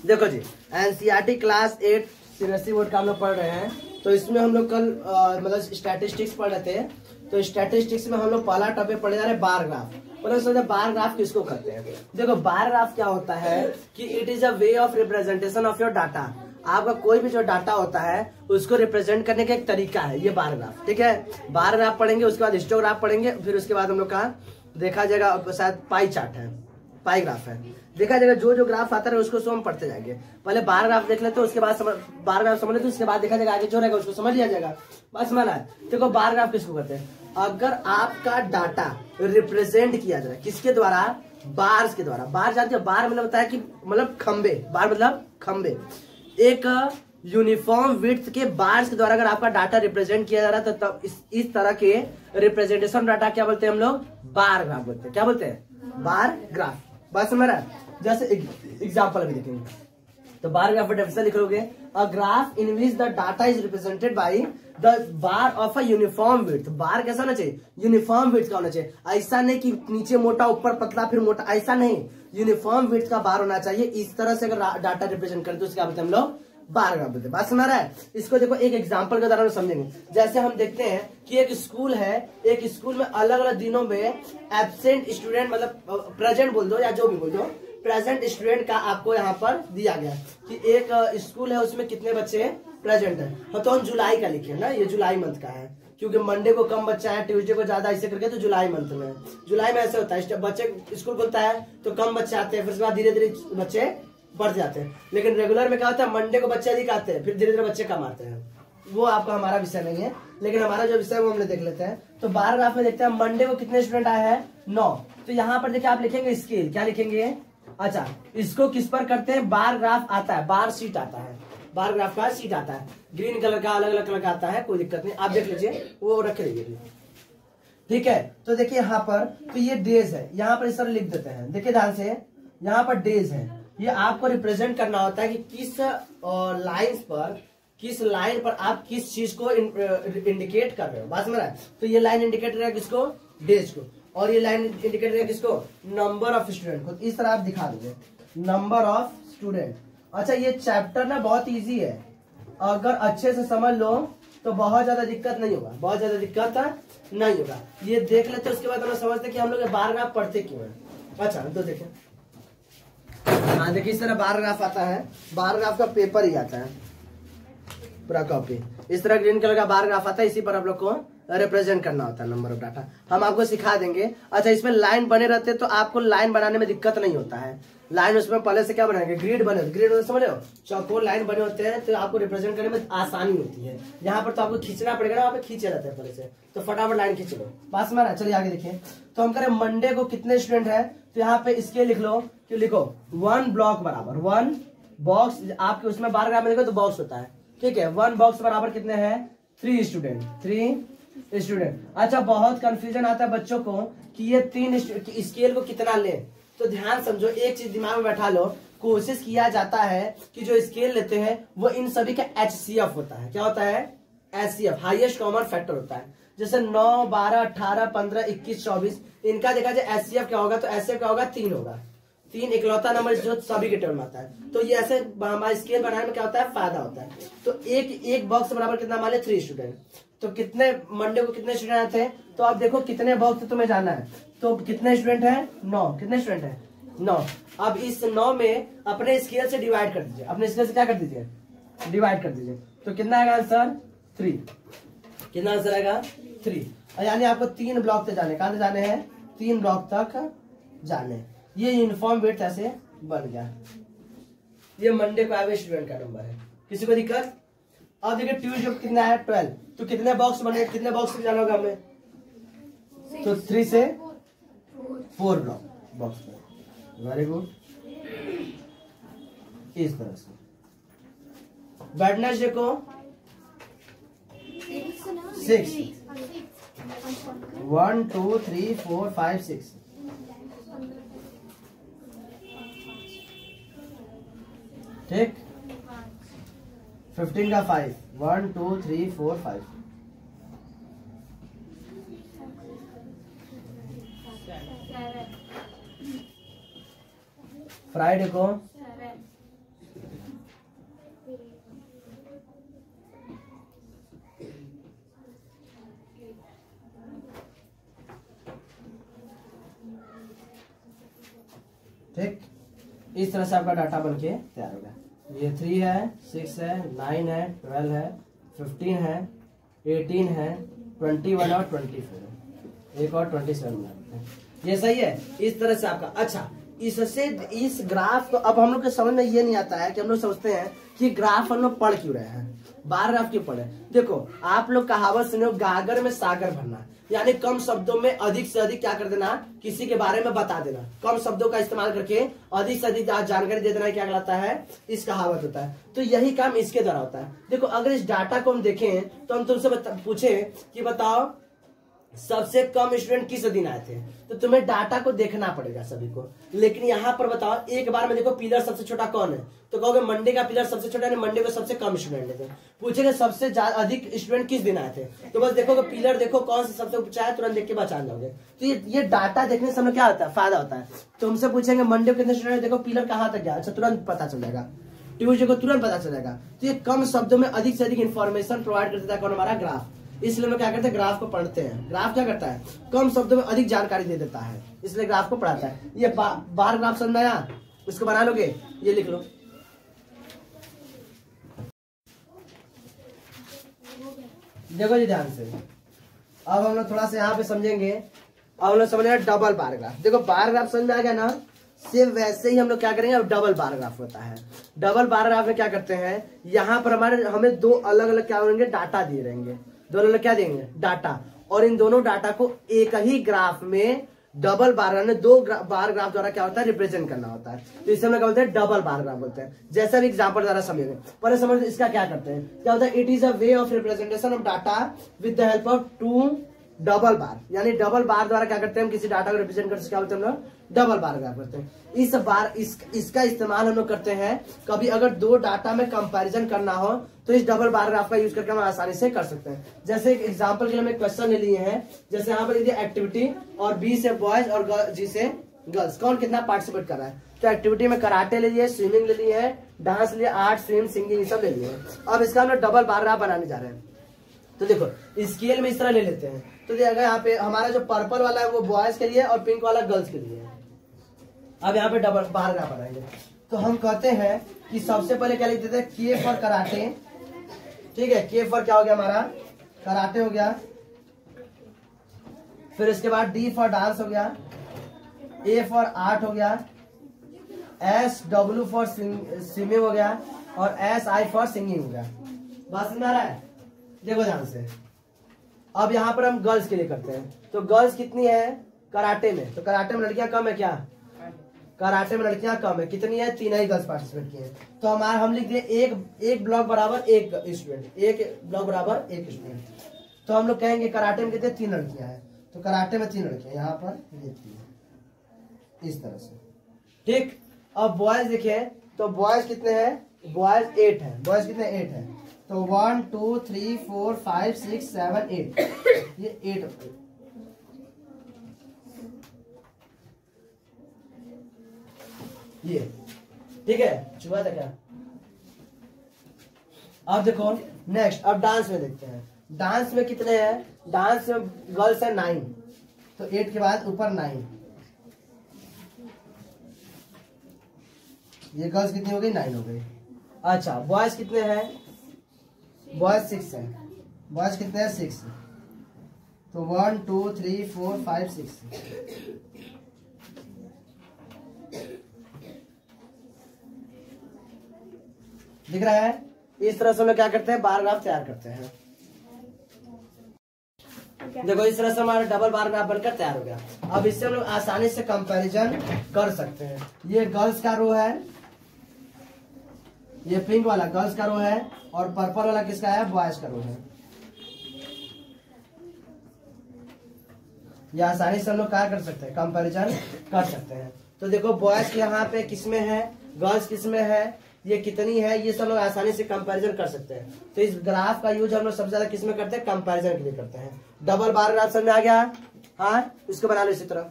देखो जी, NCERT class 8 CBSE board का हम लोग पढ़ रहे हैं। तो इसमें हम लोग कल मतलब स्टैटिस्टिक्स पढ़ रहे थे। तो स्टैटिस्टिक्स में हम लोग पहला टॉपिक पढ़े जा रहे हैं बार ग्राफ। मतलब सोचा बार ग्राफ किसको कहते हैं। देखो बार ग्राफ क्या होता है कि it is a way of representation of your data. आपका कोई भी जो डाटा होता है उसको रिप्रेजेंट करने का एक तरीका है ये बार ग्राफ। ठीक है, बार ग्राफ पढ़ेंगे, उसके बाद हिस्टोग्राफ पढ़ेंगे, फिर उसके बाद हम लोग का देखा जाएगा शायद पाई चार्ट है, पाई ग्राफ है, देखा जाएगा। जो जो ग्राफ आता है उसको हम पढ़ते जाएंगे। पहले बार ग्राफ देख लेते, उसके बाद बार ग्राफ समझ लेते, उसके बाद देखा जाएगा आगे जो रहेगा उसको समझ लिया जाएगा। बस समझ है। देखो बार ग्राफ किसको कहते हैं, अगर आपका डाटा रिप्रेजेंट किया जा रहा है किसके द्वारा, बार्स के द्वारा। बार जानते हो, बार मतलब होता है कि मतलब खंबे, बार मतलब खंबे। एक यूनिफॉर्म विड्थ के बार्स के द्वारा अगर आपका डाटा रिप्रेजेंट किया जा रहा है तो तब इस तरह के रिप्रेजेंटेशन डाटा क्या बोलते हैं हम लोग, बार ग्राफ बोलते हैं। क्या बोलते हैं, बार ग्राफ। बात समझ रहा है। जैसे एग्जांपल अभी देखेंगे तो बार ग्राफ डेफिनेशन लिख लोगे, a graph in which the data is represented by the bar of a uniform width. Bar कैसा होना चाहिए, यूनिफॉर्म विड्थ का होना चाहिए। ऐसा नहीं कि नीचे मोटा ऊपर पतला फिर मोटा, ऐसा नहीं। यूनिफॉर्म विड्थ का बार होना चाहिए। इस तरह से अगर डाटा रिप्रेजेंट करें तो उसके बोलते हैं हम लोग बार ग्राफ बोलते हैं। बात समझ रहा है। इसको देखो एक एग्जांपल के द्वारा समझेंगे। जैसे हम देखते हैं कि एक स्कूल है, एक स्कूल में अलग अलग दिनों में एब्सेंट स्टूडेंट मतलब प्रेजेंट बोल दो या जो भी बोल दो, प्रेजेंट स्टूडेंट का आपको यहाँ पर दिया गया कि एक स्कूल है उसमें कितने बच्चे प्रेजेंट है। तो हम जुलाई का लिखे ना, ये जुलाई मंथ का है क्योंकि मंडे को कम बच्चा है, ट्यूसडे को ज्यादा, ऐसे करके तो जुलाई मंथ में। जुलाई में ऐसे होता है, बच्चे स्कूल खुलता है तो कम बच्चे आते हैं, फिर उसके बाद धीरे धीरे बच्चे बढ़ जाते हैं। लेकिन रेगुलर में क्या होता है, मंडे को बच्चे अधिक आते हैं, फिर धीरे धीरे बच्चे कम आते हैं। वो आपका हमारा विषय नहीं है, लेकिन हमारा जो विषय है वो हमने देख लेते हैं। तो बार ग्राफ में देखते हैं मंडे को कितने स्टूडेंट आए हैं, 9। तो यहाँ पर देखिए आप लिखेंगे स्केल, क्या लिखेंगे, अच्छा इसको किस पर करते हैं, बार ग्राफ आता है, बार शीट आता है, बार ग्राफ का शीट आता है, ग्रीन कलर का अलग अलग कलर का आता है, कोई दिक्कत नहीं, आप देख लीजिए वो रख लीजिए। ठीक है, तो देखिए यहाँ पर तो ये डेज है, यहाँ पर इस तरह लिख देते हैं। देखिए ध्यान से, यहाँ पर डेज है, ये आपको रिप्रेजेंट करना होता है कि किस लाइन पर, किस लाइन पर आप किस चीज को इंडिकेट कर रहे हो। बात समझ रहा है। तो ये लाइन इंडिकेट करेगा किसको, डेज को, और ये लाइन इंडिकेट करेगा किसको, नंबर ऑफ स्टूडेंट को। इस तरह आप दिखा दीजिए, नंबर ऑफ स्टूडेंट। अच्छा ये चैप्टर ना बहुत इजी है, अगर अच्छे से समझ लो तो बहुत ज्यादा दिक्कत नहीं होगा, बहुत ज्यादा दिक्कत नहीं होगा। ये देख लेते उसके बाद हम समझते कि हम लोग बार ग्राफ पढ़ते क्यों है। अच्छा तो देखिए, हाँ देखिए इस तरह बार ग्राफ आता है, बार ग्राफ का पेपर ही आता है पूरा कॉपी। इस तरह ग्रीन कलर का बार ग्राफ आता है, इसी पर आप लोग को रिप्रेजेंट करना होता है नंबर ऑफ डाटा। हम आपको सिखा देंगे। अच्छा इसमें लाइन बने रहते तो आपको लाइन बनाने में दिक्कत नहीं होता है। लाइन उसमें पहले से क्या बनाएंगे, ग्रिड बने, ग्रिड समझ रहे हो, चौकोर लाइन बने होते हैं तो आपको रिप्रेजेंट करने में आसानी होती है। यहाँ पर तो आपको खींचना पड़ेगा ना, वहाँ पे खींचे रहते हैं पहले से, तो फटाफट लाइन खींच लो। पास में चलिए आगे देखिए। तो हम करें मंडे को कितने स्टूडेंट है, तो यहाँ पे इसके लिख लो, क्यों लिखो 1 ब्लॉक बराबर 1 बॉक्स, आपके उसमें बार ग्राफ में देखो तो बॉक्स होता है। ठीक है, 1 बॉक्स बराबर कितने हैं, 3 स्टूडेंट, 3 स्टूडेंट। अच्छा बहुत कंफ्यूजन आता है बच्चों को कि ये 3 स्केल को कितना ले, तो ध्यान समझो, एक चीज दिमाग में बैठा लो, कोशिश किया जाता है कि जो स्केल लेते हैं वो इन सभी का HCF होता है। क्या होता है, HCF, हाईएस्ट कॉमन फैक्टर होता है। जैसे 9, 12, 18, 15, 21, 24, इनका देखा जाए HCF क्या होगा, तो HCF क्या होगा, 3 होगा। 3 इकलौता नंबर जो सभी के टेबल में आता है। तो ये ऐसे हमारा स्केल बनाने में क्या होता है, फायदा होता है। तो एक बॉक्स बराबर कितना, मान लिया 3 स्टूडेंट। तो कितने मंडे को कितने स्टूडेंट आते हैं, तो आप देखो कितने बॉक्स तुम्हें जाना है, तो कितने स्टूडेंट है, 9। कितने स्टूडेंट है, 9। अब इस 9 में अपने स्केल से डिवाइड कर दीजिए, अपने स्केल से क्या कर दीजिए, डिवाइड कर दीजिए। तो कितना आएगा आंसर, 3। कितना आंसर आएगा, 3। यानी आपको 3 ब्लॉक तक जाने, कहां जाने हैं, 3 ब्लॉक तक जाने। ये यूनिफॉर्म वेट ऐसे बन गया। ये मंडे को आए स्टूडेंट का नंबर है, किसी को दिक्कत। अब देखिए ट्यूसडे को कितना है, 12। तो कितने बॉक्स बने, कितने बॉक्स जाना होगा हमें, तो 3 से 4 बॉक्स। Very good. इस तरह से वेडनेसडे को 6, 1 2 3 4 5 6। ठीक, 15 का 5, 1 2 3 4 5। फ्राइडे को इस तरह से आपका डाटा बन के तैयार होगा। ये 3 है, 6 है, 9 है, 12 है, 15 है, 18 है, 21 और 24 है, एक और 27 है। ये सही है। इस तरह से आपका अच्छा इससे इस ग्राफ को अब हम लोग के समझ में ये नहीं आता है कि हम लोग सोचते हैं कि ग्राफ हम लोग पढ़ क्यों रहे हैं, बार ग्राफ क्यों पढ़े। देखो आप लोग कहावत सुने हो, गागर में सागर भरना, यानी कम शब्दों में अधिक से अधिक क्या कर देना, किसी के बारे में बता देना। कम शब्दों का इस्तेमाल करके अधिक से अधिक जानकारी दे देना क्या कहलाता है, इस कहावत होता है। तो यही काम इसके द्वारा होता है। देखो अगर इस डाटा को हम देखें तो हम तुमसे पूछे कि बताओ सबसे कम स्टूडेंट किस दिन आए थे, तो तुम्हें डाटा को देखना पड़ेगा सभी को। लेकिन यहाँ पर बताओ एक बार में देखो पिलर सबसे छोटा कौन है, तो कहोगे मंडे का पिलर सबसे छोटा है, मंडे को सबसे कम स्टूडेंट थे। पूछेगा सबसे अधिक स्टूडेंट किस दिन आए थे, तो बस देखो पिलर देखो कौन सा सबसे ऊंचा है, तुरंत देख के पहचान जाओगे। तो ये डाटा देखने से हमें क्या होता है, फायदा होता है। तो हमसे पूछेंगे मंडे को कितने स्टूडेंट, देखो पिलर कहाँ तक गया, अच्छा तुरंत पता चल जाएगा। ट्यूजडे को तुरंत पता चलेगा। तो ये कम शब्दों में अधिक से अधिक इन्फॉर्मेशन प्रोवाइड कर देता है कौन, हमारा ग्राफ। इसलिए हम क्या करते हैं, ग्राफ को पढ़ते हैं। ग्राफ क्या करता है, कम शब्दों में अधिक जानकारी दे देता है, इसलिए ग्राफ को पढ़ाता है। ये बार ग्राफ समझ में आया, इसको बना लोगे, ये लिख लो। देखो जी ध्यान से, अब हम लोग थोड़ा सा यहाँ पे समझेंगे। अब हम लोग समझेंगे डबल बार ग्राफ। देखो बार ग्राफ समझ में आ गया ना, सेम वैसे ही हम लोग क्या करेंगे, अब डबल बार ग्राफ होता है। डबल बार ग्राफ में क्या करते हैं, यहाँ पर हमें दो अलग अलग क्या होंगे, डाटा दिए रहेंगे। दोनों लोग क्या देंगे, डाटा, और इन दोनों डाटा को एक ही ग्राफ में डबल बार में दो बार ग्राफ द्वारा क्या होता है, रिप्रेजेंट करना होता है। तो इसे हम लोग क्या बोलते हैं, डबल बार ग्राफ बोलते हैं। जैसा भी एग्जांपल द्वारा समझेंगे, पहले समझ इसका क्या करते हैं, क्या होता है, it is a way of representation of data with the help of two double bar. यानी डबल बार द्वारा क्या करते हैं, हम किसी डाटा को रिप्रेजेंट करते हैं, क्या बोलते हैं हम लोग, डबल बार ग्राफ करते हैं। इसका इस्तेमाल हम लोग करते हैं कभी अगर दो डाटा में कंपैरिजन करना हो, तो इस डबल बार ग्राफ का यूज करके हम आसानी से कर सकते हैं। जैसे एक एग्जांपल के लिए हम एक क्वेश्चन ले लिए हैं, जैसे यहाँ पर एक्टिविटी, और बी से बॉयज और जी से गर्ल्स, कौन कितना पार्टिसिपेट कर रहा है। तो एक्टिविटी में कराटे ले लिए, स्विमिंग ले लिए है, डांस ले, आर्ट, स्विम, सिंगिंग, ये सब ले लिए हैं। अब इसका हम लोग डबल बार ग्राफ बनाने जा रहे हैं। तो देखो स्केल में इस तरह ले लेते हैं। तो देखो यहाँ पे हमारा जो पर्पल वाला है वो बॉयज के लिए और पिंक वाला गर्ल्स के लिए है। अब यहाँ पे डबल बार ग्राफ बनाएंगे। तो हम कहते हैं कि सबसे पहले क्या लिख देते हैं, के फॉर कराटे, ठीक है, के फॉर क्या हो गया हमारा, कराटे हो गया। फिर इसके बाद डी फॉर डांस हो गया, ए फॉर आर्ट हो गया, एस डब्ल्यू फॉर स्विमिंग हो गया, और एस आई फॉर सिंगिंग हो गया। बात समझ में आ रहा है, देखो ध्यान से। अब यहाँ पर हम गर्ल्स के लिए करते हैं। तो गर्ल्स कितनी है कराटे में, तो कराटे में लड़कियां कम है क्या, कराटे में लड़कियां कम है, कितनी है, 3 ही गर्ल्स पार्टिसिपेट किए हैं। तो हमारा हम लिख दिए एक ब्लॉक बराबर एक स्टूडेंट, एक ब्लॉक बराबर एक स्टूडेंट। तो हम लोग कहेंगे कराटे में कितने, 3 लड़कियां हैं, तो कराटे में 3 लड़कियां, यहाँ पर ये 3 इस तरह से, ठीक। अब बॉयज देखे तो बॉयज कितने हैं, बॉयज 8 है, बॉयज कितने 8 है। तो 1 2 3 4 5 6 7 8, ये 8 होते हैं। ये ठीक है, छुआ था क्या। अब देखो नेक्स्ट, अब डांस में देखते हैं। डांस में कितने हैं, डांस में गर्ल्स है 9, तो 8 के बाद ऊपर 9, ये गर्ल्स कितनी हो गई, 9 हो गई। अच्छा बॉयज कितने हैं, बॉयज 6 है, बॉयज कितने हैं, 6, तो 1 2 3 4 5 6, दिख रहा है। इस तरह से हम लोग क्या करते हैं, बार ग्राफ तैयार करते हैं। देखो इस तरह से हमारा डबल बार ग्राफ बनकर तैयार हो गया। अब इससे हम लोग आसानी से कंपैरिजन कर सकते हैं। ये गर्ल्स का रो है, ये पिंक वाला गर्ल्स का रो है, और पर्पल वाला किसका है, बॉयज का रो है। ये आसानी से हम लोग क्या कर सकते हैं, कंपैरिजन कर सकते हैं। तो देखो बॉयज यहाँ पे किसमें है, गर्ल्स किसमें है, ये कितनी है, ये सब लोग आसानी से कंपैरिजन कर सकते हैं। तो इस ग्राफ का यूज हम लोग सबसे ज्यादा किसमें करते हैं, कंपैरिजन के लिए करते हैं। डबल बार ग्राफ समझ में आ गया, हाँ इसको बना लो इसी तरह।